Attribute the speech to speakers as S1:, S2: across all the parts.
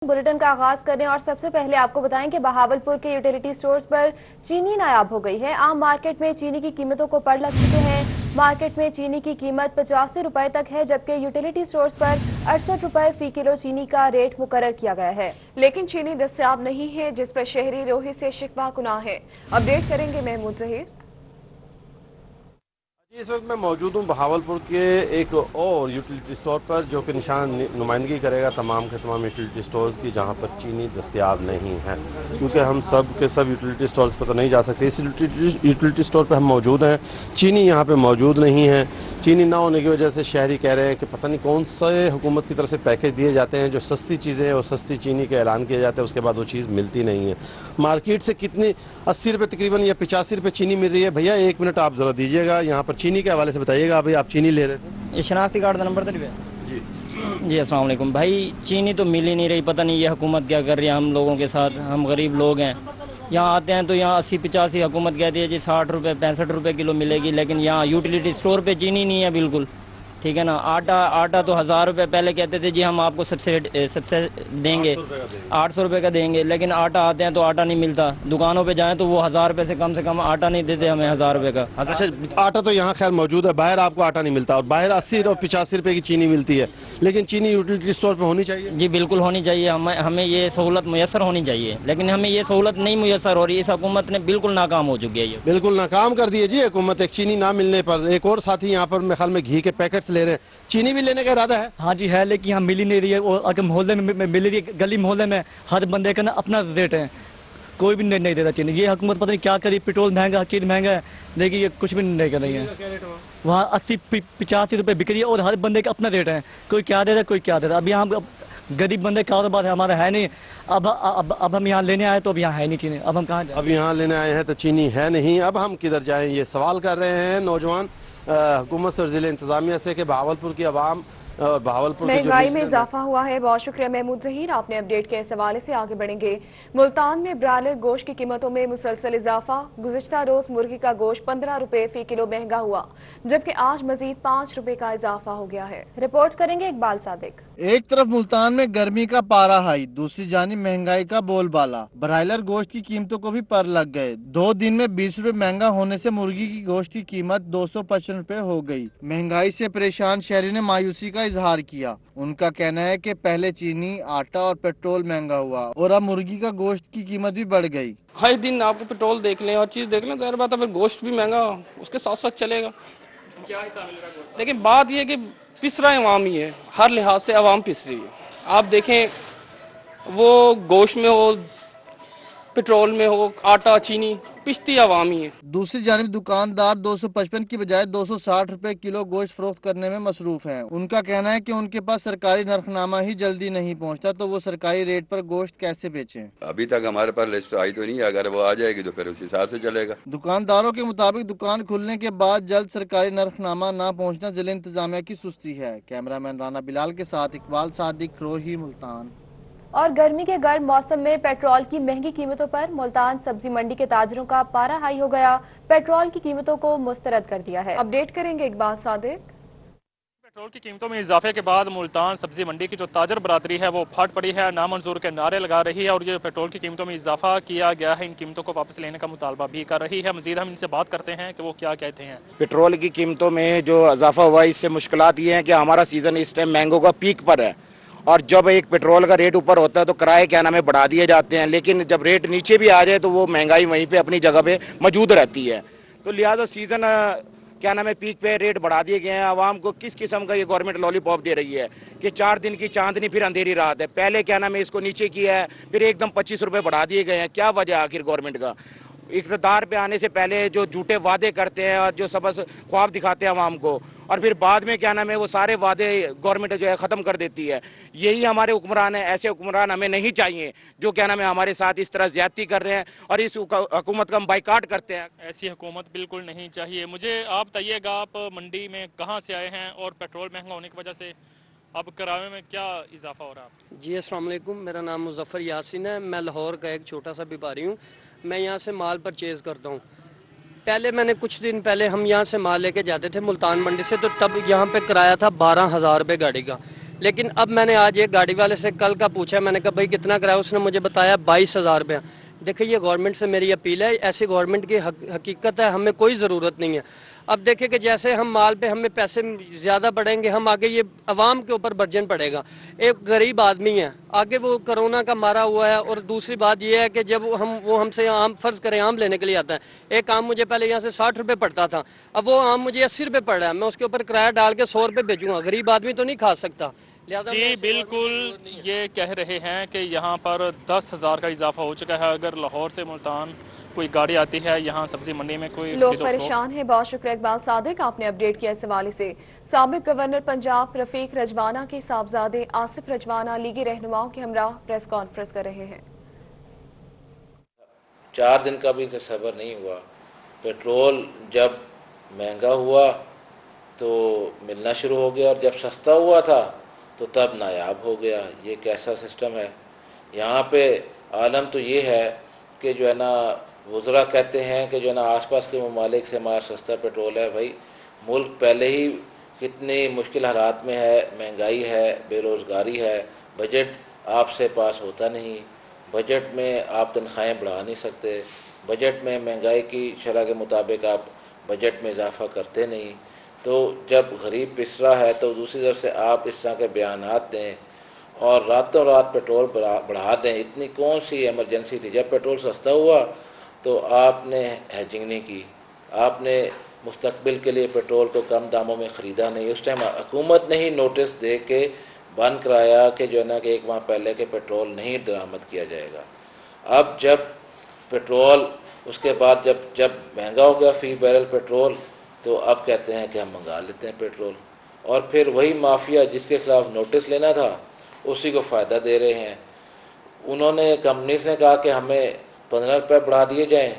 S1: Bulletin का आगाज करें और सबसे पहले आपको बताएं कि बहावलपुर के यूटिलिटी स्टोर्स पर चीनी नायाब हो गई है। आम मार्केट में चीनी की कीमतों को पड़ लग चुके हैं। मार्केट में चीनी की कीमत 85 रुपए तक है, जबकि यूटिलिटी स्टोर्स पर 68 रुपए फी किलो चीनी का रेट मुकर्रर किया गया है। लेकिन चीनी दस्तयाब नहीं है, जिस पर शहरी रोही से शिकवा गुनाह है। अपडेट करेंगे महमूद जहीर।
S2: इस वक्त मैं मौजूद हूँ बहावलपुर के एक और यूटिलिटी स्टोर पर, जो कि निशान नुमाइंदगी करेगा तमाम के तमाम यूटिलिटी स्टोर्स की, जहाँ पर चीनी दस्तयाब नहीं है। क्योंकि हम सब के सब यूटिलिटी स्टोर्स पर तो नहीं जा सकते। इस यूटिलिटी स्टोर पर हम मौजूद हैं, चीनी यहाँ पे मौजूद नहीं है। चीनी ना होने की वजह से शहरी कह रहे हैं कि पता नहीं कौन से हुकूमत की तरफ से पैकेज दिए जाते हैं, जो सस्ती चीज़ें हैं वो सस्ती चीनी का ऐलान किया जाता है, उसके बाद वो चीज़ मिलती नहीं है। मार्केट से कितनी 80 रुपये तकरीबन या 85 रुपये चीनी मिल रही है। भैया एक मिनट आप जरा दीजिएगा, यहाँ पर चीनी के हवाले से बताइएगा। अभी आप चीनी ले रहे थे?
S3: ये शनाख्ती कार्ड का नंबर तो नहीं है जी। अस्सलाम वालेकुम भाई, चीनी तो मिल ही नहीं रही। पता नहीं ये हुकूमत क्या कर रही है हम लोगों के साथ। हम गरीब लोग हैं, यहाँ आते हैं तो यहाँ 80-85 हुकूमत कहती है जी 60 रुपये 65 रुपये किलो मिलेगी, लेकिन यहाँ यूटिलिटी स्टोर पे चीनी नहीं है बिल्कुल। ठीक है ना। आटा तो 1000 रुपये पहले कहते थे जी हम आपको सबसे देंगे, 800 रुपये का देंगे, लेकिन आटा आते हैं तो आटा नहीं मिलता। दुकानों पे जाएं तो वो 1000 रुपये से कम आटा नहीं देते हमें, 1000 रुपये का।
S2: अच्छा, आटा तो यहाँ खैर मौजूद है, बाहर आपको आटा नहीं मिलता, और बाहर 80 और 85 रुपये की चीनी मिलती है, लेकिन चीनी यूटिलिटी स्टोर पे होनी चाहिए।
S3: जी बिल्कुल होनी चाहिए, हमें ये सहूलत मुयसर होनी चाहिए, लेकिन हमें ये सहूलत नहीं मुयसर हो रही। इस हुकूमत ने बिल्कुल नाकाम हो चुकी है। ये बिल्कुल
S2: नाकाम कर दी है जी हुकूमत। एक चीनी ना मिलने पर एक और साथी यहाँ पर मेरे ख्याल में घी के पैकेट्स ले रहे हैं। चीनी भी लेने का इरादा है?
S4: हाँ जी है, लेकिन यहाँ मिल ही नहीं रही है। और अगर मोहल्ले में मिल रही है, गली मोहल्ले में हर बंदे का ना अपना रेट है, कोई भी नहीं देता चीनी। ये हुकूमत पता नहीं क्या करी, पेट्रोल महंगा, हर चीज महंगा है, लेकिन ये कुछ भी नहीं कर रही है। वहाँ 80-85 रुपये बिक रही है और हर बंदे का अपना रेट है, कोई क्या दे रहा है कोई क्या दे रहा है। अब यहाँ गरीब बंदे कारोबार है हमारा है नहीं। अब हम यहाँ लेने आए तो अब यहाँ है नहीं चीनी, अब हम कहाँ जाए?
S2: अब यहाँ लेने आए हैं तो चीनी है नहीं, अब हम किधर जाएं? ये सवाल कर रहे हैं नौजवान हुकूमत से और जिले इंतजामिया से कि बहावलपुर की आवाम और बहावलपुर
S1: महंगाई में इजाफा हुआ है। बहुत शुक्रिया महमूद जहीर, आपने अपडेट के इस हवाले से। आगे बढ़ेंगे। मुल्तान में ब्रायलर गोश्त की कीमतों में मुसलसल इजाफा। गुज़िश्ता रोज मुर्गी का गोश्त 15 रुपए फी किलो महंगा हुआ, जबकि आज मजीद 5 रुपए का इजाफा हो गया है। रिपोर्ट करेंगे इकबाल सादिक।
S5: एक तरफ मुल्तान में गर्मी का पारा हाई, दूसरी जानिब महंगाई का बोलबाला। ब्रायलर गोश्त की कीमतों को भी पर लग गए। 2 दिन में 20 रुपए महंगा होने से मुर्गी की गोश्त की कीमत 255 रुपए हो गई। महंगाई से परेशान शहरी ने मायूसी का इजहार किया। उनका कहना है कि पहले चीनी, आटा और पेट्रोल महंगा हुआ और अब मुर्गी का गोश्त की कीमत भी बढ़ गई।
S6: हर दिन आपको पेट्रोल देख लें और चीज देख लें, तो बात है, फिर गोश्त भी महंगा उसके साथ साथ चलेगा। क्या हिसाब मिल रहा है गोश्त? लेकिन बात यह कि पिस रहा है अवाम ही है, हर लिहाज से अवाम पिस रही है। आप देखें वो गोश्त में हो, पेट्रोल में हो, आटा चीनी, पिसती अवाम ही है।
S5: दूसरी जानिब दुकानदार 255 की बजाय 260 रुपए किलो गोश्त फरोख्त करने में मसरूफ हैं। उनका कहना है कि उनके पास सरकारी नरखनामा ही जल्दी नहीं पहुंचता, तो वो सरकारी रेट पर गोश्त कैसे बेचें?
S7: अभी तक हमारे पास लिस्ट आई तो नहीं है, अगर वो आ जाएगी तो फिर उस हिसाब से चलेगा।
S5: दुकानदारों के मुताबिक दुकान खुलने के बाद जल्द सरकारी नरखनामा न पहुँचना जिले इंतजामिया की सुस्ती है। कैमरामैन राना बिलाल के साथ इकबाल सादिक, रोही, मुल्तान।
S1: और गर्मी के गर्म मौसम में पेट्रोल की महंगी कीमतों पर मुल्तान सब्जी मंडी के ताजरों का पारा हाई हो गया। पेट्रोल की कीमतों को मुस्तरद कर दिया है। अपडेट करेंगे इकबाल सादिक।
S8: पेट्रोल की कीमतों में इजाफे के बाद मुल्तान सब्जी मंडी की जो ताजर बरादरी है वो फट पड़ी है, नामंजूर के नारे लगा रही है, और ये पेट्रोल की कीमतों में इजाफा किया गया है, इन कीमतों को वापस लेने का मुतालबा भी कर रही है। मजीद हम इनसे बात करते हैं कि वो क्या कहते हैं।
S9: पेट्रोल की कीमतों में जो इजाफा हुआ है, इससे मुश्किलात ये है कि हमारा सीजन इस टाइम मैंगो का पीक पर है, और जब एक पेट्रोल का रेट ऊपर होता है तो किराए क्या नाम है बढ़ा दिए जाते हैं, लेकिन जब रेट नीचे भी आ जाए तो वो महंगाई वहीं पे अपनी जगह पे मौजूद रहती है। तो लिहाजा सीजन क्या नाम है पीक पे रेट बढ़ा दिए गए हैं। आवाम को किस किस्म का ये गवर्नमेंट लॉलीपॉप दे रही है कि 4 दिन की चांदनी फिर अंधेरी रात है। पहले क्या नाम है इसको नीचे किया है, फिर एकदम 25 रुपए बढ़ा दिए गए हैं। क्या वजह आखिर गवर्नमेंट का? इक़्तिदार पे आने से पहले जो झूठे वादे करते हैं और जो सबस ख्वाब दिखाते हैं आवाम को, और फिर बाद में क्या नाम है वो सारे वादे गवर्नमेंट जो है खत्म कर देती है। यही हमारे हुक्मरान है, ऐसे हुक्मरान हमें नहीं चाहिए जो क्या नाम है हमारे साथ इस तरह ज्यादती कर रहे हैं और इस हुकूमत का हम बाइकाट करते हैं।
S8: ऐसी हुकूमत बिल्कुल नहीं चाहिए। मुझे आप बताइएगा, आप मंडी में कहाँ से आए हैं और पेट्रोल महंगा होने की वजह से अब किराए में क्या इजाफा हो रहा है?
S10: जी अस्सलाम वालेकुम, मेरा नाम मुजफ्फर यासिन है। मैं लाहौर का एक छोटा सा व्यापारी हूँ। मैं यहाँ से माल परचेज करता हूँ। पहले मैंने कुछ दिन पहले हम यहाँ से माल लेके जाते थे मुल्तान मंडी से, तो तब यहाँ पे किराया था 12,000 रुपये गाड़ी का। لیکن اب میں نے آج ایک گاڑی والے سے کل کا پوچھا, میں نے کہا بھائی کتنا کرایہ, اس نے مجھے بتایا 22,000 روپیہ. دیکھیں یہ گورنمنٹ سے میری اپیل ہے, ایسی گورنمنٹ کی حقیقت ہے, ہمیں کوئی ضرورت نہیں ہے. اب دیکھیں کہ جیسے ہم مال پہ ہمیں پیسے زیادہ بڑھیں گے, ہم آگے یہ عوام کے اوپر برڈن پڑے گا. ایک غریب آدمی ہے, آگے وہ کرونا کا مارا ہوا ہے, اور دوسری بات یہ ہے کہ جب وہ ہم سے آم فرض کریں آم لینے کے لیے آتا ہے, ایک آم مجھے پہلے یہاں سے 60 روپے پڑتا تھا, اب وہ آم مجھے 80 روپے پڑ رہا ہے, میں اس کے اوپر کرایہ ڈال کے 100 روپے بیچوں گا, غریب آدمی تو نہیں کھا سکتا.
S8: جی بالکل, یہ کہہ رہے ہیں کہ یہاں پر 10,000 کا اضافہ ہو چکا ہے. اگر لاہور سے ملتان کوئی گاڑی آتی ہے یہاں سبزی منڈی میں, کوئی
S1: لوگ پریشان ہیں. بہت شکریہ اقبال صادق, آپ نے اپڈیٹ کیا اس حوالے سے. سابق گورنر پنجاب رفیق رجوانہ کے صاحبزادے آصف رجوانہ لیگی رہنماؤں کے ہمراہ پریس کانفرنس کر رہے ہیں.
S11: 4 دن کا بھی تصور نہیں ہوا. پیٹرول جب مہنگا ہوا تو ملنا شروع ہو گیا, اور جب سستا ہوا تھا تو تب نایاب ہو گیا. یہ کیسا سسٹم ہے یہاں پہ؟ عالم تو یہ ہے کہ جو ہے نا وزراء کہتے ہیں کہ جو ہے نا آس پاس کے ممالک سے ہمارا سستا پیٹرول ہے. بھائی ملک پہلے ہی کتنے مشکل حالات میں ہے, مہنگائی ہے, بے روزگاری ہے, بجٹ آپ سے پاس ہوتا نہیں, بجٹ میں آپ تنخواہیں بڑھا نہیں سکتے, بجٹ میں مہنگائی کی شرح کے مطابق آپ بجٹ میں اضافہ کرتے نہیں. تو جب غریب پس رہا ہے تو دوسری طرف سے آپ اس طرح کے بیانات دیں اور راتوں رات پیٹرول بڑھا دیں. اتنی کون سی ایمرجنسی تھی؟ جب پیٹرول سستا ہوا تو آپ نے ہیجنگ نہیں کی, آپ نے مستقبل کے لیے پیٹرول کو کم داموں میں خریدا نہیں. اس ٹائم حکومت نے ہی نوٹس دے کے بند کرایا کہ جو ہے نا کہ 1 ماہ پہلے کہ پیٹرول نہیں درآمد کیا جائے گا. اب جب پیٹرول اس کے بعد جب مہنگا ہو گیا فی بیرل پیٹرول, تو اب کہتے ہیں کہ ہم منگا لیتے ہیں پیٹرول, اور پھر وہی مافیا جس کے خلاف نوٹس لینا تھا اسی کو فائدہ دے رہے ہیں. انہوں نے کمپنیز نے کہا کہ ہمیں 15 روپے بڑھا دیے جائیں,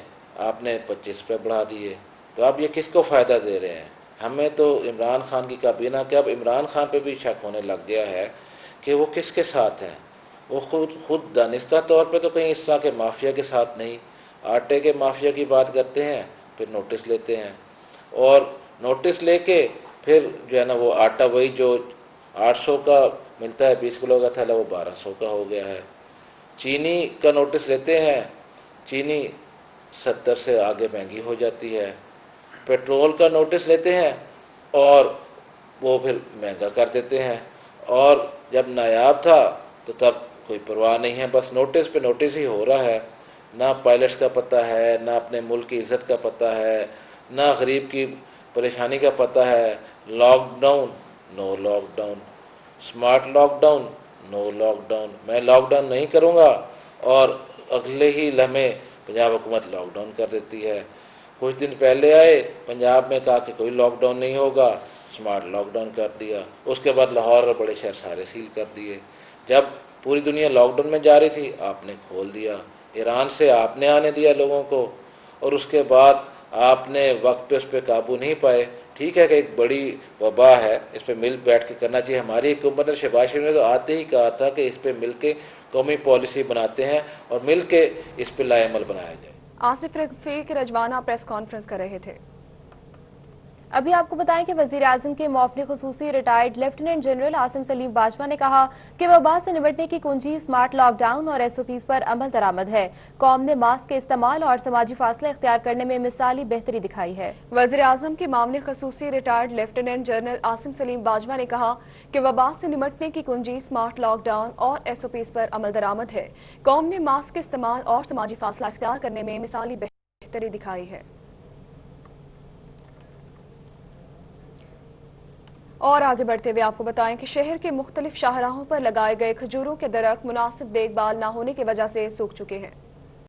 S11: آپ نے 25 روپے بڑھا دیے. تو اب یہ کس کو فائدہ دے رہے ہیں؟ ہمیں تو عمران خان کی کابینہ کہ اب عمران خان پہ بھی شک ہونے لگ گیا ہے کہ وہ کس کے ساتھ ہیں. وہ خود دانستہ طور پہ تو کہیں اس طرح کے مافیا کے ساتھ نہیں. آٹے کے مافیا کی بات کرتے ہیں, پھر نوٹس لیتے ہیں, اور نوٹس لے کے پھر جو ہے نا وہ آٹا وہی جو 800 کا ملتا ہے 20 کلو کا تھیلا, وہ 1200 کا ہو گیا ہے. چینی کا نوٹس لیتے ہیں, چینی 70 سے آگے مہنگی ہو جاتی ہے. پیٹرول کا نوٹس لیتے ہیں اور وہ پھر مہنگا کر دیتے ہیں, اور جب نایاب تھا تو تب کوئی پرواہ نہیں ہے, بس نوٹس پہ نوٹس ہی ہو رہا ہے. نہ پائلٹس کا پتہ ہے, نہ اپنے ملک کی عزت کا پتہ ہے, نہ غریب کی پریشانی کا پتہ ہے. Lockdown, no lockdown, smart lockdown, no lockdown. میں لاک ڈاؤن نہیں کروں گا, اور اگلے ہی لمحے پنجاب حکومت لاک ڈاؤن کر دیتی ہے. کچھ دن پہلے آئے پنجاب میں کہا کہ کوئی لاک ڈاؤن نہیں ہوگا, اسمارٹ لاک ڈاؤن کر دیا. اس کے بعد لاہور اور بڑے شہر سارے سیل کر دیے. جب پوری دنیا لاک ڈاؤن میں جا رہی تھی آپ نے کھول دیا. ایران سے آپ نے آنے دیا لوگوں کو, اور اس کے بعد آپ نے وقت پہ اس پہ قابو نہیں پائے. ٹھیک ہے کہ ایک بڑی وبا ہے, اس پہ مل بیٹھ کے کرنا چاہیے. ہماری حکومت نے شہباز شریف نے تو آتے ہی کہا تھا کہ اس پہ مل کے قومی پالیسی بناتے ہیں اور مل کے اس پہ لائے عمل بنایا جائے.
S1: آصف رفیق رجوانہ پریس کانفرنس کر رہے تھے. ابھی آپ کو بتائیں کہ وزیر اعظم کے موافق خصوصی retired lieutenant general Asim Saleem Bajwa نے کہا کہ وبا سے نمٹنے کی کنجی اسمارٹ لاک ڈاؤن اور SOPs پر عمل درآمد ہے. قوم نے ماسک کے استعمال اور سماجی فاصلہ اختیار کرنے میں مثالی بہتری دکھائی ہے. وزیر اعظم کے معاملے خصوصی retired lieutenant general Asim Saleem Bajwa نے کہا کہ وبا سے نمٹنے کی کنجی اسمارٹ لاک ڈاؤن اور SOPs پر عمل درآمد ہے. قوم نے ماسک کے استعمال اور سماجی فاصلہ اختیار کرنے میں مثالی بہتری دکھائی ہے. اور آگے بڑھتے ہوئے آپ کو بتائیں کہ شہر کے مختلف شاہراہوں پر لگائے گئے کھجوروں کے درخت مناسب دیکھ بھال نہ ہونے کی وجہ سے سوکھ چکے ہیں.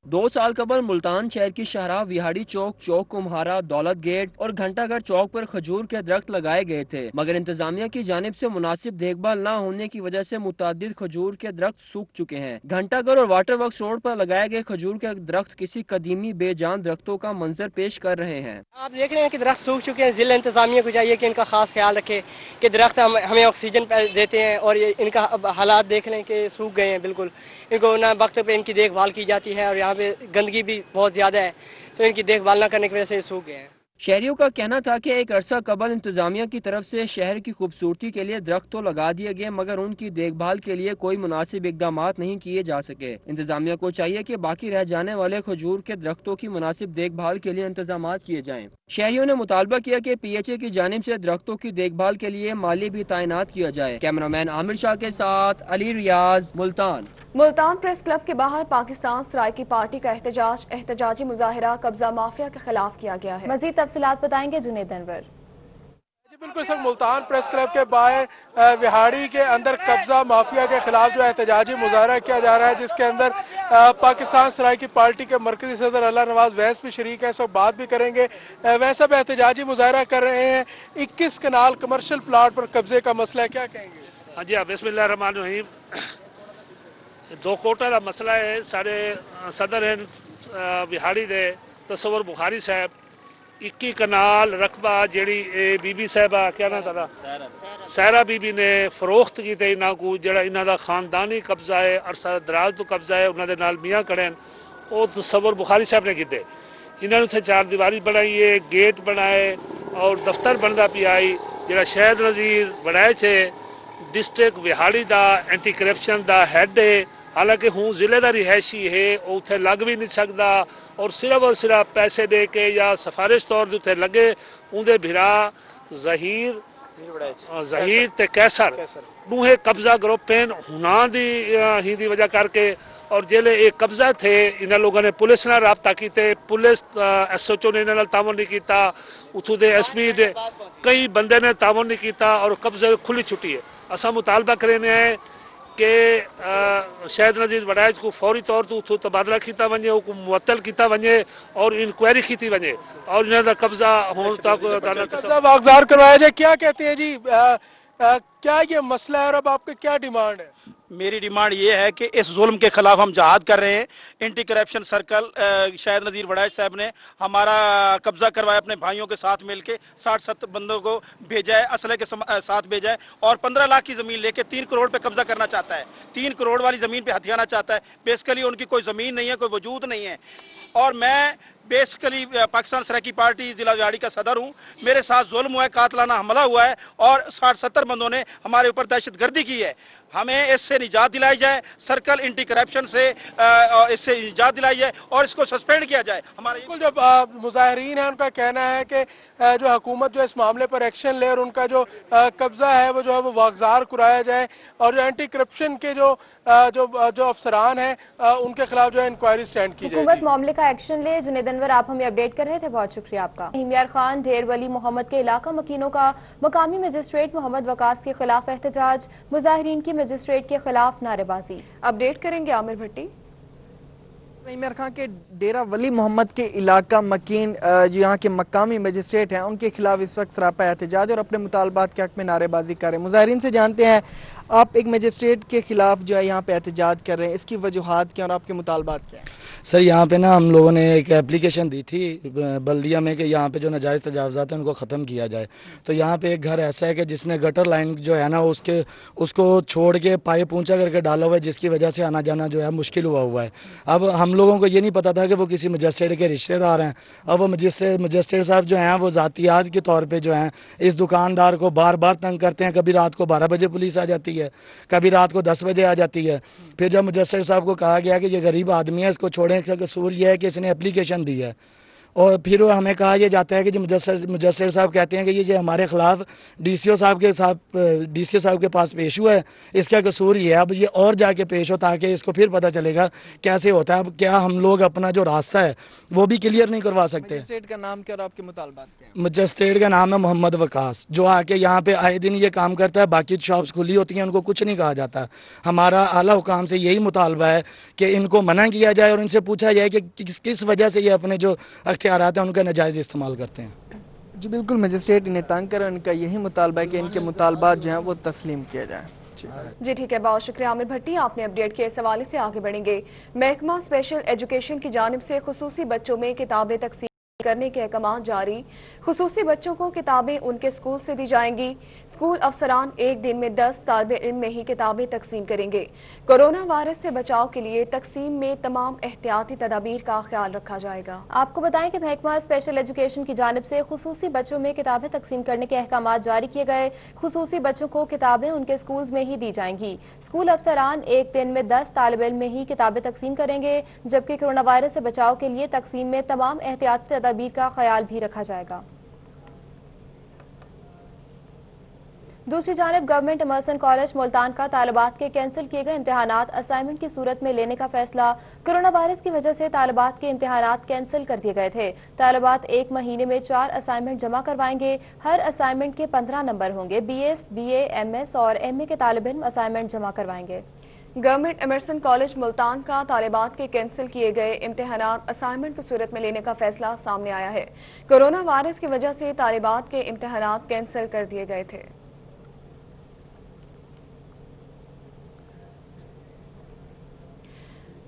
S12: 2 سال قبل ملتان شہر کی شاہراہ وہاڑی چوک, چوک کمہارا, دولت گیٹ اور گھنٹہ گھر چوک پر کھجور کے درخت لگائے گئے تھے, مگر انتظامیہ کی جانب سے مناسب دیکھ بھال نہ ہونے کی وجہ سے متعدد کھجور کے درخت سوکھ چکے ہیں. گھنٹہ گھر اور واٹر ورکس روڈ پر لگائے گئے کھجور کے درخت کسی قدیمی بے جان درختوں کا منظر پیش کر رہے ہیں.
S10: آپ دیکھ رہے ہیں کہ درخت سوکھ چکے ہیں. ضلع انتظامیہ کو چاہیے کہ ان کا خاص خیال رکھے کہ درخت ہمیں آکسیجن دیتے ہیں, اور ان کا حالات دیکھ لیں کہ سوکھ گئے ہیں بالکل. ان کو نہ وقت پہ ان کی دیکھ بھال کی جاتی ہے, اور یہاں پہ گندگی بھی بہت زیادہ ہے, تو ان کی دیکھ بھال نہ کرنے کی وجہ سے یہ سوکھ گئے ہیں.
S12: शहरियों का कहना था कि एक अरसा कबल इंतजामिया की तरफ से शहर की खूबसूरती के लिए दरख्त तो लगा दिए गए, मगर उनकी देखभाल के लिए कोई मुनासिब इकदाम नहीं किए जा सके। इंतजामिया को चाहिए कि बाकी रह जाने वाले खजूर के दरख्तों की मुनासिब देखभाल के लिए इंतजाम किए जाएं। शहरियों ने मुतालबा किया कि PHA की जानिब से दरख्तों की देखभाल के लिए माली भी तैनात किया जाए। कैमरामैन आमिर शाह के साथ अली रियाज, मुल्तान।
S1: मुल्तान प्रेस क्लब के बाहर पाकिस्तान सराइकी पार्टी का एहतजाजी मुजाहिरा कब्जा माफिया के खिलाफ किया गया है। मजीद तफसीलात बताएंगे जुनैद अनवर।
S13: बिल्कुल सर, मुल्तान प्रेस क्लब के बाहर विहाड़ी के अंदर कब्जा माफिया के खिलाफ जो एहतजाजी मुजाहरा किया जा रहा है, जिसके अंदर पाकिस्तान सराइकी पार्टी के मरकजी सदर अल्लाह नवाज वैस भी शरीक है। सब बात भी करेंगे। वैस सब एहतजाजी मुजाहरा कर रहे हैं 21 कनाल कमर्शियल प्लाट पर कब्जे का मसला है, क्या कहेंगे?
S14: हाँ जी, बिस्मिल्लाह रहमान रहीम। दो कोटा का मसला है। सारे सदर हैं विहाड़ी दे तस्वर बुखारी साहब 21 कनाल रकबा जी बीबी साहबा क्या ना तारा सहरा बीबी ने फरोख्त की इन्हों को जरा इन्हों का खानदानी कब्जा है, अरसा दराज तो कब्जा है, उन्होंने नाल मियाँ खड़े हैं, वो तस्वर बुखारी साहब ने किए। इन्होंने उत्थे चार दीवारी बनाई है, गेट बनाए और दफ्तर बनता पिया। जरा शहद नज़ीर बनाए थे डिस्ट्रिक्ट विहाड़ी का एंटी करप्शन का हैड है, हालांकि हूँ जिले का रिहायशी है, वो उत्थे लग भी नहीं सकता और सिर्फ पैसे दे के या सिफारिश तौर पर उत्थे लगे। उनके भिरा जहीर ते कैसर दूहे कब्जा ग्रुप हैं हुना ही दी वजह करके। और जेले एक कब्जा थे इन्होंने लोगों ने पुलिस नाल राबता किते, पुलिस SHO ने इन्होंने तावन नहीं किया, उतों के SP दे कई बंदे ने तावन नहीं किया और कब्जे खुली छुट्टी है। असा मुतालबा करें है कि शहद नज़ीर वड़ाइज को फौरी तौर पर उतो तबादला किया वने, मुअत्तल किया वने और इंक्वायरी की वने और इन्हों का कब्जा होने तक
S13: वागजार करवाया जाए। क्या कहते हैं जी, क्या ये मसला है और अब आपकी क्या डिमांड है?
S15: मेरी डिमांड ये है कि इस जुल्म के खिलाफ हम जहाद कर रहे हैं। एंटी करप्शन सर्कल शाहिद नज़ीर वड़ाइज साहब ने हमारा कब्जा करवाया, अपने भाइयों के साथ मिलकर 60-70 बंदों को भेजा है, असले के साथ भेजा है और 15 लाख की जमीन लेके 3 करोड़ पे कब्जा करना चाहता है। 3 करोड़ वाली जमीन पे हथियाना चाहता है। बेसिकली उनकी कोई जमीन नहीं है, कोई वजूद नहीं है। और मैं बेसिकली पाकिस्तान सराइकी पार्टी जिला विहाड़ी का सदर हूँ। मेरे साथ जुल्म हुआ है, कातलाना हमला हुआ है और 60-70 बंदों ने हमारे ऊपर दहशतगर्दी की है। हमें इससे निजात दिलाई जाए, सर्कल एंटी करप्शन से इससे निजात दिलाई जाए और इसको सस्पेंड किया जाए। हमारे
S13: बिल्कुल जो मुजाहिरीन है उनका कहना है कि जो हुकूमत जो इस मामले पर एक्शन ले और उनका जो कब्जा है वो वागजार कराया जाए और जो एंटी करप्शन के जो अफसरान हैं उनके खिलाफ जो है इंक्वायरी स्टैंड की जाए।
S1: हुकूमत मामले का एक्शन ले। जुनैद अनवर, आप हमें अपडेट कर रहे थे, बहुत शुक्रिया आपका। हिमियार खान ढेर वली मोहम्मद के इलाका मकीनों का मकामी मजिस्ट्रेट मोहम्मद वकास के खिलाफ एहतजाज, मुजाहिरीन की मजिस्ट्रेट के खिलाफ नारेबाजी। अपडेट करेंगे आमिर भट्टी।
S16: हिमियार खान के डेरा वली मोहम्मद के इलाका मकीन जो यहाँ के मकामी मजिस्ट्रेट हैं उनके खिलाफ इस वक्त सरापा एहतजाज और अपने मुतालबात के हक में नारेबाजी कर रहे हैं। मुजाहिरीन से जानते हैं, आप एक मजिस्ट्रेट के खिलाफ जो है यहाँ पे एहतजाज कर रहे हैं, इसकी वजूहात क्या और आपके मुतालबात क्या हैं?
S17: सर, यहाँ पे ना हम लोगों ने एक एप्लीकेशन दी थी बल्दिया में कि यहाँ पे जो नाजायज़ तजावज़ात हैं उनको ख़त्म किया जाए। तो यहाँ पे एक घर ऐसा है कि जिसने गटर लाइन जो है ना उसको छोड़ के पाइप ऊंचा करके डाला हुआ है, जिसकी वजह से आना जाना जो है मुश्किल हुआ है। अब हम लोगों को ये नहीं पता था कि वो किसी मजिस्ट्रेट के रिश्तेदार हैं। अब वो मजिस्ट्रेट साहब जो हैं वो ज़ातियात के तौर पर जो हैं इस दुकानदार को बार बार तंग करते हैं। कभी रात को 12 बजे पुलिस आ जाती है, कभी रात को 10 बजे आ जाती है। फिर जब मजिस्ट्रेट साहब को कहा गया कि ये गरीब आदमी है, इसको छोड़ने का कसूर यह है कि इसने एप्लीकेशन दी है, और फिर हमें कहा यह जाता है कि जो मजिस्ट्रेट साहब कहते हैं कि ये हमारे खिलाफ DCO साहब के पास पेश हुआ है, इसका कसूर ये है। अब ये और जाके पेश हो ताकि इसको फिर पता चलेगा कैसे होता है। अब क्या हम लोग अपना जो रास्ता है वो भी क्लियर नहीं करवा सकते?
S16: मजिस्ट्रेट का नाम क्या और आपके मुतालबात क्या हैं?
S17: मजिस्ट्रेट का नाम है मोहम्मद वकास, जो आके यहाँ पे आए दिन ये काम करता है। बाकी शॉप्स खुली होती हैं, उनको कुछ नहीं कहा जाता। हमारा आला हुकाम से यही मुतालबा है कि इनको मना किया जाए और इनसे पूछा जाए कि किस वजह से ये अपने जो अख्तियारात हैं उनका नाजायज़ इस्तेमाल करते हैं।
S16: जी बिल्कुल, मजिस्ट्रेट इन्हें तंग कर, उनका यही मुतालबा है कि इनके मुतालबात जो हैं वो तस्लीम किया जाए।
S1: जी ठीक है, बहुत शुक्रिया आमिर भट्टी, आपने अपडेट किए। इस हवाले से आगे बढ़ेंगे। महकमा स्पेशल एजुकेशन की जानिब से खुसूसी बच्चों में किताबें तकसीम करने के अहकाम जारी। खुसूसी बच्चों को किताबें उनके स्कूल से दी जाएंगी।
S18: स्कूल अफसरान एक दिन में 10 तालिबे इल्म में ही किताबें तकसीम करेंगे। कोरोना वायरस से बचाव के लिए तकसीम में तमाम एहतियाती तदाबीर का ख्याल रखा जाएगा।
S1: आपको बताएं कि महकमा स्पेशल एजुकेशन की जानिब से खुसूसी बच्चों में किताबें तकसीम करने के अहकाम जारी किए गए। खुसूसी बच्चों को किताबें उनके स्कूल में ही दी जाएंगी। स्कूल अफसरान एक दिन में 10 तालिबे इल्म में ही किताबें तकसीम करेंगे, जबकि कोरोना वायरस से बचाव के लिए तकसीम में तमाम एहतियाती तदाबीर का ख्याल भी रखा जाएगा। दूसरी जानिब गवर्नमेंट इमर्सन कॉलेज मुल्तान का तालिबात के कैंसिल किए गए इम्तिहानात असाइनमेंट की सूरत में लेने का फैसला। कोरोना वायरस की वजह से तालिबात के इम्तिहानात कैंसिल कर दिए गए थे। तालिबात एक महीने में 4 असाइनमेंट जमा करवाएंगे। हर असाइनमेंट के 15 नंबर होंगे। BS, BA, MS और MA के तालिब इल्म असाइनमेंट जमा करवाएंगे।
S18: गवर्नमेंट इमर्सन कॉलेज मुल्तान का तालिबात के कैंसिल किए गए इम्तिहानात असाइनमेंट की सूरत में लेने का फैसला सामने आया है। कोरोना वायरस की वजह से तालिबात के इम्तिहानात कैंसिल कर दिए गए थे।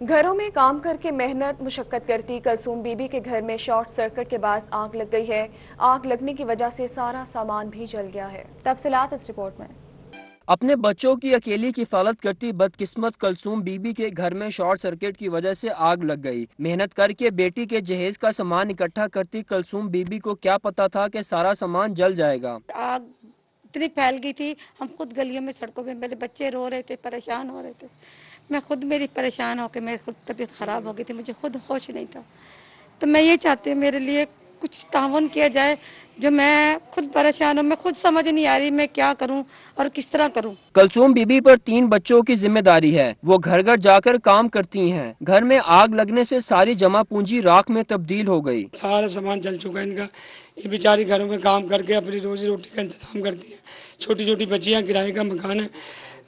S18: घरों में काम करके मेहनत मुशक्कत करती कलसूम बीबी के घर में शॉर्ट सर्किट के बाद आग लग गई है। आग लगने की वजह से सारा सामान भी जल गया है। तफसीलात इस रिपोर्ट में।
S12: अपने बच्चों की अकेली किफालत करती बदकिस्मत कलसूम बीबी के घर में शॉर्ट सर्किट की वजह से आग लग गई। मेहनत करके बेटी के जहेज का सामान इकट्ठा करती कलसूम बीबी को क्या पता था कि सारा सामान जल जाएगा।
S19: आग इतनी फैल गई थी, हम खुद गलियों में सड़कों में, मेरे बच्चे रो रहे थे, परेशान हो रहे थे। मैं खुद मेरी परेशान होकर मेरी खुद तबीयत खराब हो गई थी, मुझे खुद होश नहीं था। तो मैं ये चाहती हूँ मेरे लिए कुछ तावन किया जाए, जो मैं खुद परेशान हूँ, मैं खुद समझ नहीं आ रही मैं क्या करूँ और किस तरह करूँ।
S12: कलसूम बीबी पर 3 बच्चों की जिम्मेदारी है। वो घर घर जाकर काम करती हैं। घर में आग लगने से सारी जमा पूंजी राख में तब्दील हो गई।
S20: सारा सामान जल चुका है इनका। ये बेचारी घरों में काम करके अपनी रोजी रोटी का इंतजाम करती है। छोटी छोटी बच्चियाँ, किराए का मकान है।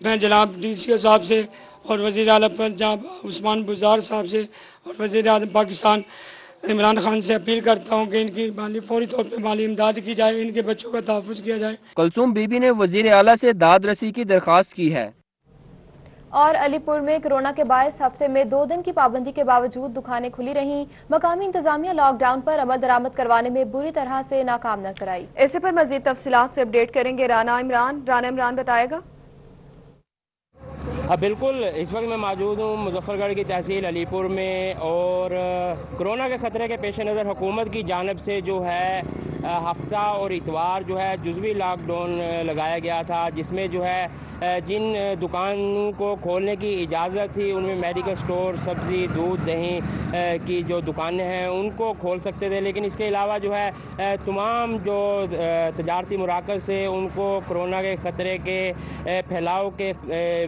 S20: मैं जनाब DCO साहब से और वज़ीर आला पंजाब उस्मान बुज़दार साहब से और वज़ीर आज़म पाकिस्तान इमरान खान से अपील करता हूं कि इनकी फौरी तौर पर माली इमदाद की जाए, इनके बच्चों का तहफ़्फ़ुज़ किया जाए।
S12: कलसूम बीबी ने वज़ीर आला से दाद रसी की दरख्वास्त की है।
S1: और अलीपुर में कोरोना के बायस हफ्ते में 2 दिन की पाबंदी के बावजूद दुकानें खुली रहीं। मकामी इंतजामिया लॉकडाउन पर अमल दरामद करवाने में बुरी तरह से नाकाम नजर आई।
S18: इसी पर मजीद तफसीलात से अपडेट करेंगे राना इमरान बताएगा।
S3: हाँ बिल्कुल, इस वक्त मैं मौजूद हूँ मुजफ्फरगढ़ की तहसील अलीपुर में और कोरोना के ख़तरे के पेश नज़र हुकूमत की जानिब से जो है हफ्ता और इतवार जो है जुज़वी लॉकडाउन लगाया गया था, जिसमें जो है जिन दुकानों को खोलने की इजाज़त थी उनमें मेडिकल स्टोर, सब्ज़ी, दूध, दही की जो दुकानें हैं उनको खोल सकते थे, लेकिन इसके अलावा जो है तमाम जो तजारती मराकज़ थे उनको कोरोना के ख़तरे के फैलाव के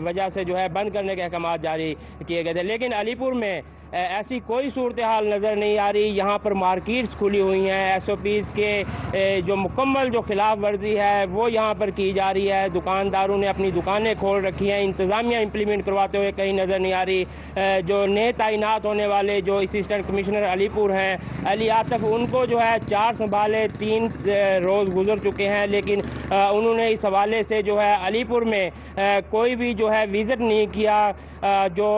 S3: वजह से जो है बंद करने के अहकाम जारी किए गए थे। लेकिन अलीपुर में ऐसी कोई सूरत हाल नज़र नहीं आ रही। यहाँ पर मार्केट्स खुली हुई हैं। SOPs के जो मुकम्मल जो खिलाफ वर्जी है वो यहाँ पर की जा रही है। दुकानदारों ने अपनी दुकानें खोल रखी हैं। इंतज़ामिया इम्प्लीमेंट करवाते हुए कहीं नज़र नहीं आ रही। जो नए तैनात होने वाले जो असिस्टेंट कमिश्नर अलीपुर हैं अली आतिफ, उनको जो है 4 संभाले 3 रोज़ गुजर चुके हैं, लेकिन उन्होंने इस हवाले से जो है अलीपुर में कोई भी जो है विज़िट नहीं किया। जो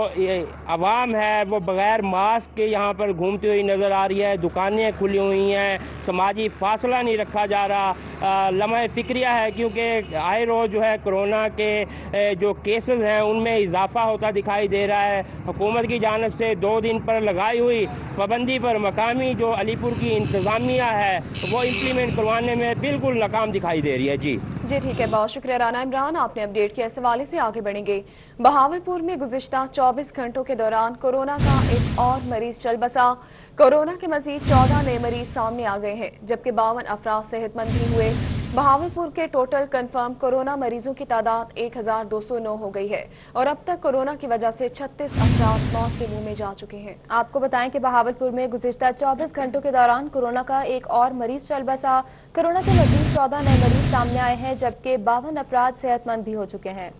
S3: आवाम है वो बगैर मास्क के यहाँ पर घूमती हुई नज़र आ रही है। दुकानें खुली हुई हैं, समाजी फासला नहीं रखा जा रहा। लम्हा फिक्रिया है क्योंकि आए रोज़ जो है कोरोना के जो केसेस हैं उनमें इजाफा होता दिखाई दे रहा है। हुकूमत की जानिब से 2 दिन पर लगाई हुई पाबंदी पर मकामी जो अलीपुर की इंतज़ामिया है वो इम्प्लीमेंट करवाने में बिल्कुल नाकाम दिखाई दे रही है। जी
S18: ठीक है, बहुत शुक्रिया राना इमरान, आपने अपडेट किया। इस हवाले से आगे बढ़ेंगे। बहावलपुर में गुज़िश्ता 24 घंटों के दौरान कोरोना का एक और मरीज चल बसा। कोरोना के मजीद 14 नए मरीज सामने आ गए हैं, जबकि 52 अफराद सेहतमंद भी हुए। बहावलपुर के टोटल कंफर्म कोरोना मरीजों की तादाद 1209 हो गई है और अब तक कोरोना की वजह से 36 अफराद मौत के मुंह में जा चुके हैं। आपको बताएं कि बहावलपुर में गुज़िश्ता 24 घंटों के दौरान कोरोना का एक और मरीज चल बसा। कोरोना के मजीद 14 नए मरीज सामने आए हैं, जबकि 52 अफराद सेहतमंद भी हो चुके हैं।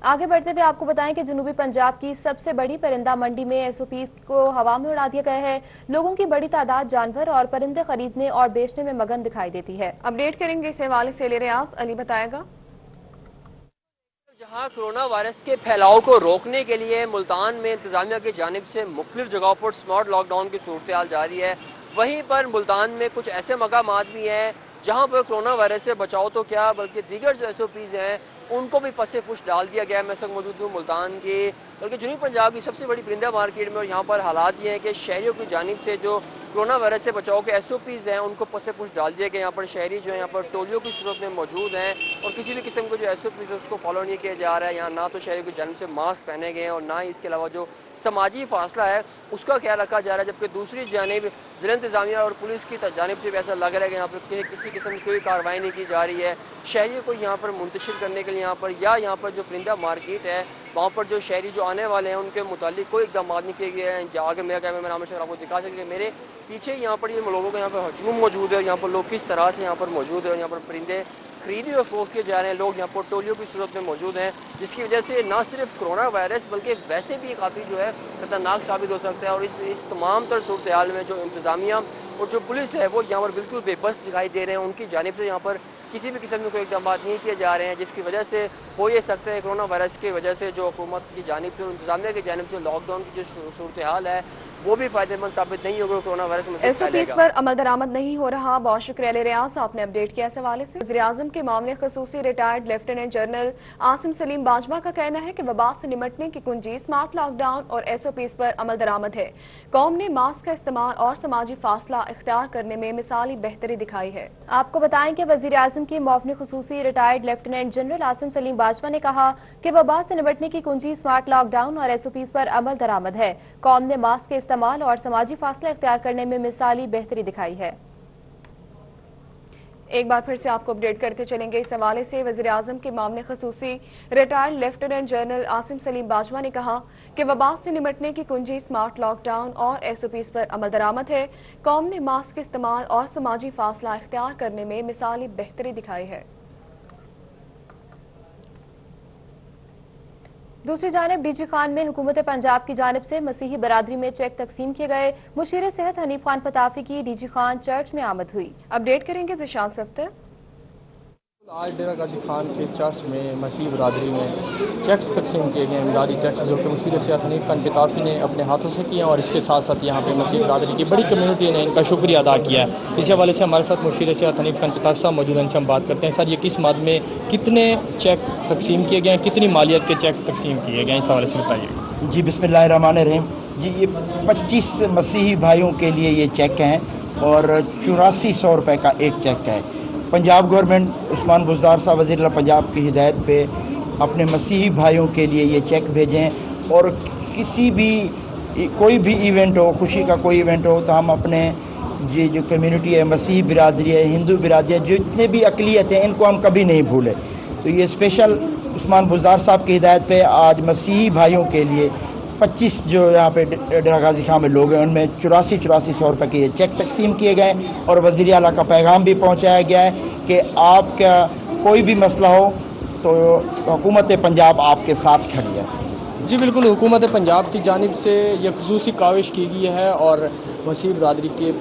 S18: आगे बढ़ते हुए आपको बताएं कि जनूबी पंजाब की सबसे बड़ी परिंदा मंडी में SOPs को हवा में उड़ा दिया गया है। लोगों की बड़ी तादाद जानवर और परिंदे खरीदने और बेचने में मगन दिखाई देती है। अपडेट करेंगे इस हवाले से रियाज अली बताएगा।
S12: जहां कोरोना वायरस के फैलाव को रोकने के लिए मुल्तान में इंतजामिया की जानिब से मुख्तलिफ जगहों पर स्मार्ट लॉकडाउन की सूरत हाल जारी है, वहीं पर मुल्तान में कुछ ऐसे मकामात भी हैं जहां पर कोरोना वायरस से बचाव तो क्या बल्कि दीगर जो SOPs हैं उनको भी फंसे पुश डाल दिया गया है। मैं इस वक्त मौजूद हूँ मुल्तान के बल्कि जुनूबी पंजाब की सबसे बड़ी परिंदा मार्केट में, और यहाँ पर हालात ये हैं कि शहरियों की जानिब से जो कोरोना वायरस से बचाव के SOPs हैं उनको फंसे पुश डाल दिया गया। यहाँ पर शहरी जो है यहाँ पर टोलियों की सूरत में मौजूद हैं और किसी भी किस्म के जो SOPs है उसको फॉलो नहीं किया जा रहा है। यहाँ ना तो शहरियों की जानिब से मास्क पहने गए हैं और ना ही इसके अलावा जो समाजी फासला है उसका ख्याल रखा जा रहा है, जबकि दूसरी जानिब ज़िला इंतजामिया और पुलिस की जानिब से भी ऐसा लग रहा है कि यहाँ पर किसी किस्म की कोई कार्रवाई नहीं की जा रही है। शहरियों को यहाँ पर मुंतशिर करने के लिए यहाँ पर जो परिंदा मार्केट है वहाँ पर जो शहरी जो आने वाले हैं उनके मुतालिक कोई इकदाम नहीं किए गए हैं। आगे मेरा कैमरा मैन आमिर आपको दिखा सके मेरे पीछे यहाँ पर ये लोगों का यहाँ पर हजूम मौजूद है, यहाँ पर लोग किस तरह से यहाँ पर मौजूद है और यहाँ पर परिंदे खरीदी और फरोख्त किए जा रहे हैं। लोग यहाँ पर टोलियों की सूरत में मौजूद हैं जिसकी वजह से न सिर्फ कोरोना वायरस बल्कि वैसे भी काफ़ी जो है खतरनाक साबित हो सकता है। और इस तमाम तर सूरत हाल में जो इंतजामिया और जो पुलिस है वो यहाँ पर बिल्कुल बेबस दिखाई दे रहे हैं। उनकी जानिब से यहाँ पर किसी भी किस्म के कोई इकदाम नहीं किए जा रहे हैं, जिसकी वजह से हो ये सकता है कोरोना वायरस की वजह से जो हुकूमत की जानिब से और इंतजामिया की जानिब से लॉकडाउन की जो सूरत हाल है वो भी फायदेमंद साबित नहीं होगा। कोरोना वायरस
S1: SOPs पर अमल दरामद नहीं हो रहा। बहुत शुक्रिया अली रियाज, आपने अपडेट किया इस हवाले से। वज़ीर-ए-आज़म के मामले खसूसी retired lieutenant general Asim Salim Bajwa का कहना है कि वबा से निमटने की कुंजी स्मार्ट लॉकडाउन और SOPs पर अमल दरामद है। कौम ने मास्क का इस्तेमाल और समाजी फासला इख्तियार करने में मिसाली बेहतरी दिखाई है। आपको बताएं कि वज़ीर-ए-आज़म के मुआवने खसूसी retired lieutenant general Asim Salim Bajwa ने कहा कि वबा से निमटने की कुंजी स्मार्ट लॉकडाउन और SOPs पर अमल दरामद है। कौम ने मास्क के इस्तेमाल और समाजी फासला इख्तियार करने में मिसाली बेहतरी दिखाई है। एक बार फिर से आपको अपडेट करते चलेंगे इस हवाले से। वज़ीर-ए-आज़म के मामले खसूसी retired lieutenant general Asim Salim Bajwa ने कहा कि वबा से निमटने की कुंजी स्मार्ट लॉकडाउन और SOPs पर अमल दरामद है। कौम ने मास्क के इस्तेमाल और समाजी फासला इख्तियार करने में मिसाली बेहतरी दिखाई है। दूसरी जानिब डीजी खान में हुकूमत पंजाब की जानिब से मसीही बरादरी में चेक तकसीम किए गए। मुशीर सेहत हनीफ खान पताफी की डीजी खान चर्च में आमद हुई। अपडेट करेंगे ज़िशान सफ्तर।
S21: आज डेरा गाजी खान के चर्च में मसीह बरादरी में चेक्स तकसीम किए गए, इमदादी चेक्स जो कि मुशीर सेहत हनीफ खान पताफी ने अपने हाथों से किया और इसके साथ साथ यहाँ पे मसीह बरादरी की बड़ी कम्युनिटी ने इनका शुक्रिया अदा किया है। इस हवाले से हमारे साथ मुशीर सेहत हनीफ खान पताफी साहब मौजूद हैं, हम बात करते हैं। सर, ये किस मद में कितने चेक तकसीम किए गए हैं, कितनी मालियत के चेक तकसीम किए गए हैं, इस हवाले से बताइए।
S22: जी बिस्मिल्लाहिर्रहमानिर्रहीम। जी ये 25 मसीही भाइयों के लिए ये चेक हैं और 8400 रुपये का एक चेक है। पंजाब गवर्नमेंट उस्मान बुज़दार साहब वज़ीर पंजाब की हिदायत पे अपने मसीही भाइयों के लिए ये चेक भेजें और किसी भी कोई भी इवेंट हो, खुशी का कोई इवेंट हो तो हम अपने ये जो कम्युनिटी है, मसीही बिरादरी है, हिंदू बिरादरी है, जितने भी अक़लियत हैं इनको हम कभी नहीं भूलें। तो ये स्पेशल उस्मान बुज़दार साहब की हिदायत पे आज मसीही भाइयों के लिए 25 जो यहाँ पे डेरा गाजी खान में लोग हैं उनमें 8400 रुपये के चेक तकसीम किए गए और वज़ीर आला का पैगाम भी पहुँचाया गया है कि आपका कोई भी मसला हो तो हुकूमत पंजाब आपके साथ खड़ी है।
S21: जी बिल्कुल, हुकूमत पंजाब की जानिब से ये खसूसी काविश की गई है और मसीह बरादरी के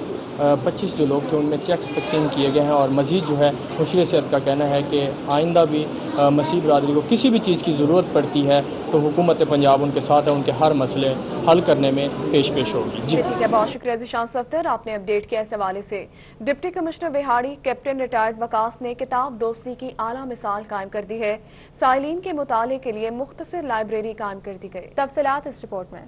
S21: 25 जो लोग थे उनमें चेक्स तकसीम किए गए हैं और मज़ीद जो है मुशीर सेहत का कहना है कि आइंदा भी मसीह बरादरी को किसी भी चीज़ की ज़रूरत पड़ती है तो हुकूमत पंजाब उनके साथ है, उनके हर मसले हल करने में पेश होगी। जी
S1: ठीक है, बहुत शुक्रिया ज़िशान सफ्तर, आपने अपडेट किया इस हवाले से। डिप्टी कमिश्नर बिहाड़ी कैप्टन रिटायर्ड वकास ने किताब दोस्ती की आला मिसाल कायम कर दी है। साइलिन के मुताले के लिए मुख्तसर लाइब्रेरी कायम कर दी गई। तफसीलात इस रिपोर्ट में।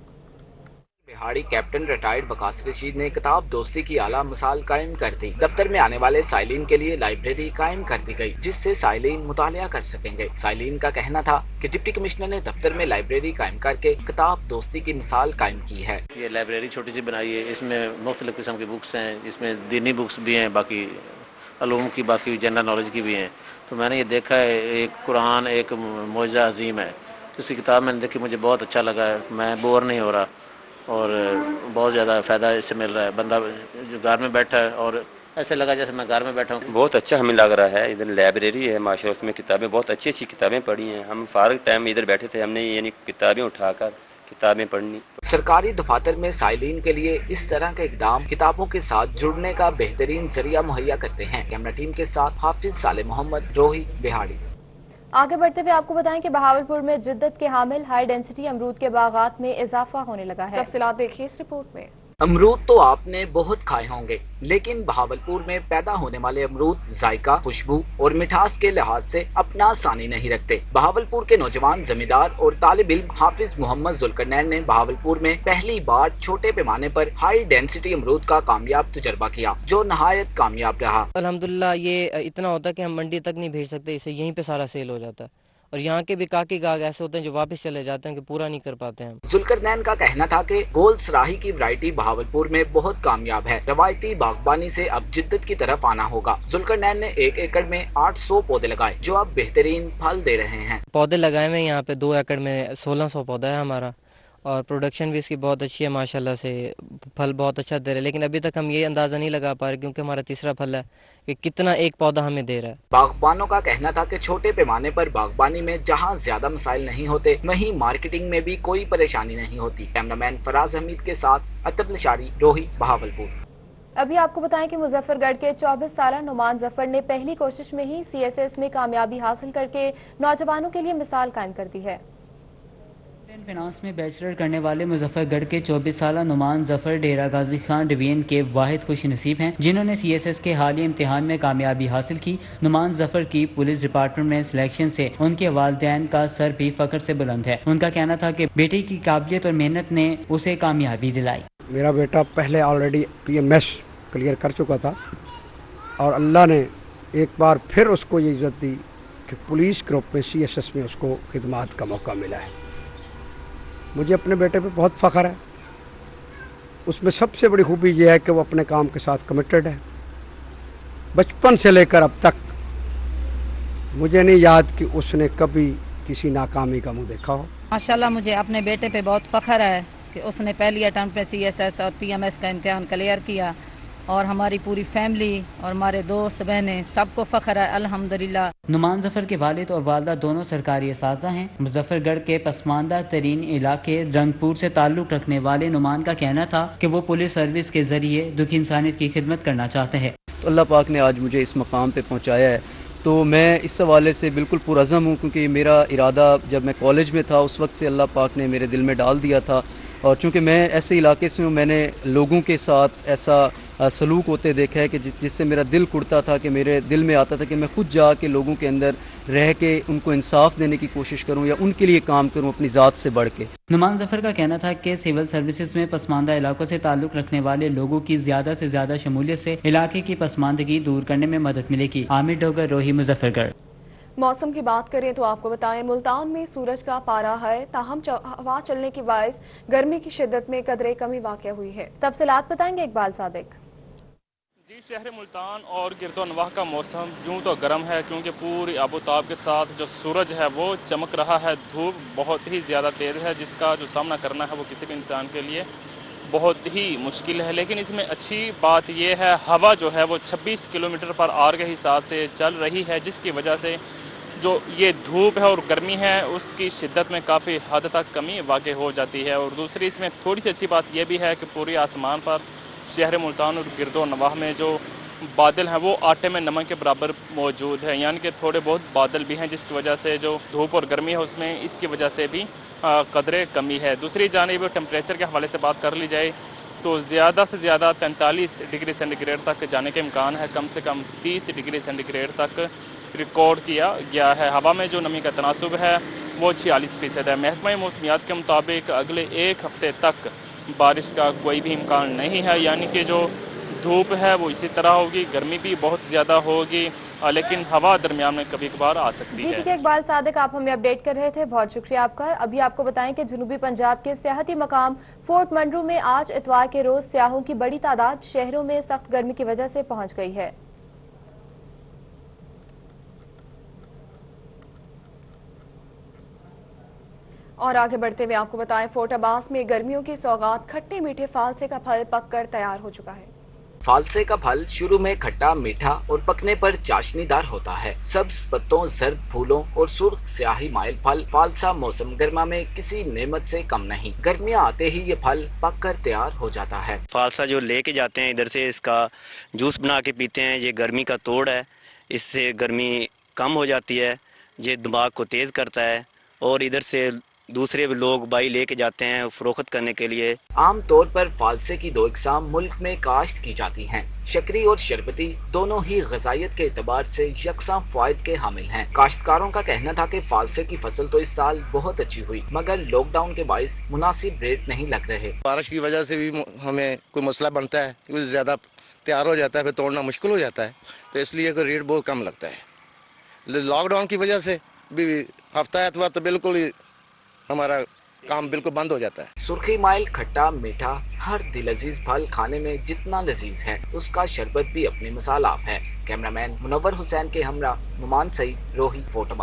S23: बिहाड़ी कैप्टन रिटायर्ड वकास रशीद ने किताब दोस्ती की आला मिसाल कायम कर दी। दफ्तर में आने वाले साइलिन के लिए लाइब्रेरी कायम कर दी गई जिससे साइलिन मुतालिया कर सकेंगे। साइलिन का कहना था कि डिप्टी कमिश्नर ने दफ्तर में लाइब्रेरी कायम करके किताब दोस्ती की मिसाल कायम की है।
S24: ये लाइब्रेरी छोटी सी बनाई है, इसमें मुख्तलिफ किस्म की बुक्स हैं, इसमें दीनी बुक्स भी हैं, बाकी अलूम की, बाकी जनरल नॉलेज की भी हैं। तो मैंने ये देखा है एक कुरान एक मौजा अजीम है, तो इसकी किताब मैंने देखी, मुझे बहुत अच्छा लगा है, मैं बोर नहीं हो रहा और बहुत ज़्यादा फ़ायदा इससे मिल रहा है। बंदा जो घर में बैठा है और ऐसे लगा जैसे मैं घर में बैठा हूँ।
S7: बहुत अच्छा हमें लग रहा है। इधर लाइब्रेरी है माशाल्लाह, उसमें किताबें बहुत अच्छी अच्छी किताबें पढ़ी हैं। हम फारग टाइम इधर बैठे थे, हमने यानी किताबें उठाकर किताबें पढ़नी।
S23: सरकारी दफातर में साइलिन के लिए इस तरह के इकदाम किताबों के साथ जुड़ने का बेहतरीन जरिया मुहैया करते हैं। कैमरा टीम के साथ हाफिज साले मोहम्मद, रोही, बिहाड़ी।
S1: आगे बढ़ते हुए आपको बताएं कि बहावलपुर में जिद्दत के हामिल हाई डेंसिटी अमरूद के बागात में इजाफा होने लगा है। तफसीलात देखिए इस रिपोर्ट में।
S23: अमरूद तो आपने बहुत खाए होंगे, लेकिन बहावलपुर में पैदा होने वाले अमरूद जायका, खुशबू और मिठास के लिहाज से अपना सानी नहीं रखते। बहावलपुर के नौजवान जमींदार और तालिब इल्म हाफिज मोहम्मद जुल्करनैन ने बहावलपुर में पहली बार छोटे पैमाने पर हाई डेंसिटी अमरूद का कामयाब तजर्बा किया, जो नहायत कामयाब रहा।
S2: अल्हम्दुलिल्लाह ये इतना होता है कि हम मंडी तक नहीं भेज सकते, इसे यहीं पे सारा सेल हो जाता है। और यहाँ के भी काकी गाग ऐसे होते हैं जो वापस चले जाते हैं कि पूरा नहीं कर पाते हैं।
S23: जुल्करनैन का कहना था कि गोल सराही की वैरायटी बहावलपुर में बहुत कामयाब है। रवायती बागबानी से अब जिद्दत की तरफ आना होगा। जुल्करनैन ने 1 एकड़ में 800 पौधे लगाए, जो अब बेहतरीन फल दे रहे हैं।
S2: पौधे लगाए हुए यहाँ पे 2 एकड़ में 1600 पौधा है हमारा, और प्रोडक्शन भी इसकी बहुत अच्छी है माशाल्लाह से, फल बहुत अच्छा दे रहे हैं। लेकिन अभी तक हम ये अंदाज़ा नहीं लगा पा रहे क्योंकि हमारा तीसरा फल है कि कितना एक पौधा हमें दे रहा है।
S23: बागबानों का कहना था कि छोटे पैमाने पर बागबानी में जहां ज्यादा मसाइल नहीं होते, वहीं मार्केटिंग में भी कोई परेशानी नहीं होती। कैमरामैन फराज हमीद के साथ अतब लशारी, रोही, बहावलपुर।
S1: अभी आपको बताएं कि मुजफ्फरगढ़ के 24 साला नुमान जफर ने पहली कोशिश में ही CSS में कामयाबी हासिल करके नौजवानों के लिए मिसाल कायम कर दी है।
S4: फाइनेंस में बैचलर करने वाले मुजफ्फरगढ़ के 24 साला नुमान जफर डेरा गाजी खान डिवीजन के वाहिद खुश नसीब हैं जिन्होंने CSS के हालिया इम्तिहान में कामयाबी हासिल की। नुमान जफर की पुलिस डिपार्टमेंट में सिलेक्शन से उनके वालिदैन का सर भी फख्र से बुलंद है। उनका कहना था कि बेटे की काबिलियत और मेहनत ने उसे कामयाबी दिलाई।
S5: मेरा बेटा पहले ऑलरेडी PMS क्लियर कर चुका था और अल्लाह ने एक बार फिर उसको ये इज्जत दी कि पुलिस ग्रुप में CSS में उसको खिदमात का मौका मिला है। मुझे अपने बेटे पे बहुत फख्र है। उसमें सबसे बड़ी खूबी यह है कि वो अपने काम के साथ कमिटेड है। बचपन से लेकर अब तक मुझे नहीं याद कि उसने कभी किसी नाकामी का मुंह देखा हो।
S6: माशाल्लाह मुझे अपने बेटे पे बहुत फख्र है कि उसने पहली अटेम्प्ट में CSS और PMS का इम्तिहान क्लियर किया, और हमारी पूरी फैमिली और हमारे दोस्त बहनें सबको फख्र है अल्हम्दुलिल्लाह।
S4: नुमान जफर के वालिद और वालदा दोनों सरकारी असातिज़ा हैं। मुजफ्फरगढ़ के पसमानदा तरीन इलाके रंगपुर से ताल्लुक रखने वाले नुमान का कहना था कि वो पुलिस सर्विस के जरिए दुखी इंसानियत की खिदमत करना चाहते हैं।
S25: तो अल्लाह पाक ने आज मुझे इस मकाम पे पहुंचाया है, तो मैं इस हवाले से बिल्कुल पुरअज़म हूँ, क्योंकि मेरा इरादा जब मैं कॉलेज में था उस वक्त से अल्लाह पाक ने मेरे दिल में डाल दिया था। और चूँकि मैं ऐसे इलाके से हूँ, मैंने लोगों के साथ ऐसा सलूक होते देखा है कि जिससे मेरा दिल कुड़ता था कि मेरे दिल में आता था कि मैं खुद जाके लोगों के अंदर रह के उनको इंसाफ देने की कोशिश करूं या उनके लिए काम करूं अपनी ज़ात से बढ़ के।
S4: नुमान जफर का कहना था कि सिविल सर्विसेज में पसमानदा इलाकों से ताल्लुक रखने वाले लोगों की ज़्यादा से ज़्यादा शमूलियत से इलाके की पसमानदगी दूर करने में मदद मिलेगी। आमिर डोगर, रोही, मुजफ्फरगढ़।
S1: मौसम की बात करें तो आपको बताएं मुल्तान में सूरज का पारा है, ताहम हवा चलने की बायस गर्मी की शिद्दत में कदरे कमी वाक़या हुई है। तफसीलात बताएंगे इकबाल सादिक।
S8: जी, शहर मुल्तान और गिरदोनवाह का मौसम यूं तो गर्म है क्योंकि पूरी आबोताब के साथ जो सूरज है वो चमक रहा है। धूप बहुत ही ज़्यादा तेज़ है जिसका जो सामना करना है वो किसी भी इंसान के लिए बहुत ही मुश्किल है। लेकिन इसमें अच्छी बात यह है हवा जो है वो 26 किलोमीटर पर आवर के हिसाब से चल रही है, जिसकी वजह से जो ये धूप है और गर्मी है उसकी शिद्दत में काफ़ी हद तक कमी वाक़ई हो जाती है। और दूसरी इसमें थोड़ी सी अच्छी बात यह भी है कि पूरी आसमान पर शहर मुल्तान और गिरदोनवाह में जो बादल हैं वो आटे में नमक के बराबर मौजूद है, यानी कि थोड़े बहुत बादल भी हैं जिसकी वजह से जो धूप और गर्मी है उसमें इसकी वजह से भी कदरे कमी है। दूसरी जानिब टेम्परेचर के हवाले से बात कर ली जाए तो ज़्यादा से ज़्यादा 43 डिग्री सेंटीग्रेड तक जाने के इम्कान है, कम से कम 30 डिग्री सेंटीग्रेड तक रिकॉर्ड किया गया है। हवा में जो नमी का तनासुब है वो 46% है। महकमा मौसमियात के मुताबिक अगले 1 हफ्ते तक बारिश का कोई भी इम्कान नहीं है, यानी कि जो धूप है वो इसी तरह होगी, गर्मी भी बहुत ज़्यादा होगी, लेकिन हवा दरमियान में कभी कभार आ सकती है।
S1: ठीक है इकबाल सादिक, आप हमें अपडेट कर रहे थे, बहुत शुक्रिया आपका। अभी आपको बताएं कि जनूबी पंजाब के सियाहती मकाम फोर्ट मंडरू में आज इतवार के रोज सियाहों की बड़ी तादाद शहरों में सख्त गर्मी की वजह से पहुंच गई है। और आगे बढ़ते हुए आपको बताएं फोर्ट अब्बास में गर्मियों की सौगात खट्टे मीठे फालसे का फल पककर तैयार हो चुका है।
S23: फालसे का फल शुरू में खट्टा मीठा और पकने पर चाशनीदार होता है। सब्ज पत्तों, जर्द फूलों और सुर्ख स्याही माइल फल फालसा मौसम गर्मा में किसी नेमत से कम नहीं। गर्मियां आते ही ये फल पककर तैयार हो जाता है।
S26: फालसा जो लेके जाते हैं इधर से इसका जूस बना के पीते हैं, ये गर्मी का तोड़ है, इससे गर्मी कम हो जाती है, ये दिमाग को तेज करता है और इधर से दूसरे लोग भाई लेके जाते हैं फरोख्त करने के लिए।
S23: आम तौर पर फालसे की 2 इकसाम मुल्क में काश्त की जाती हैं। शकरी और शरबती दोनों ही ग़िज़ाइयत के एतबार से यकसा फ़ायदे के हामिल हैं। काश्तकारों का कहना था कि फालसे की फसल तो इस साल बहुत अच्छी हुई, मगर लॉकडाउन के बाइस मुनासिब रेट नहीं लग रहे।
S9: बारिश की वजह से भी हमें कोई मसला बनता है, क्योंकि ज़्यादा तैयार हो जाता है, फिर तोड़ना मुश्किल हो जाता है, तो इसलिए रेट बहुत कम लगता है। लॉकडाउन की वजह से भी हफ्ता एतवार तो बिल्कुल ही हमारा काम बिल्कुल बंद हो जाता है।
S23: सुर्खी माइल खट्टा मीठा हर दिलअजीज फल खाने में जितना लजीज है, उसका शरबत भी अपनी मिसाल आप है। कैमरामैन मुनव्वर हुसैन के हमरा नुमान सईद, रोही, फोर्टाबाद।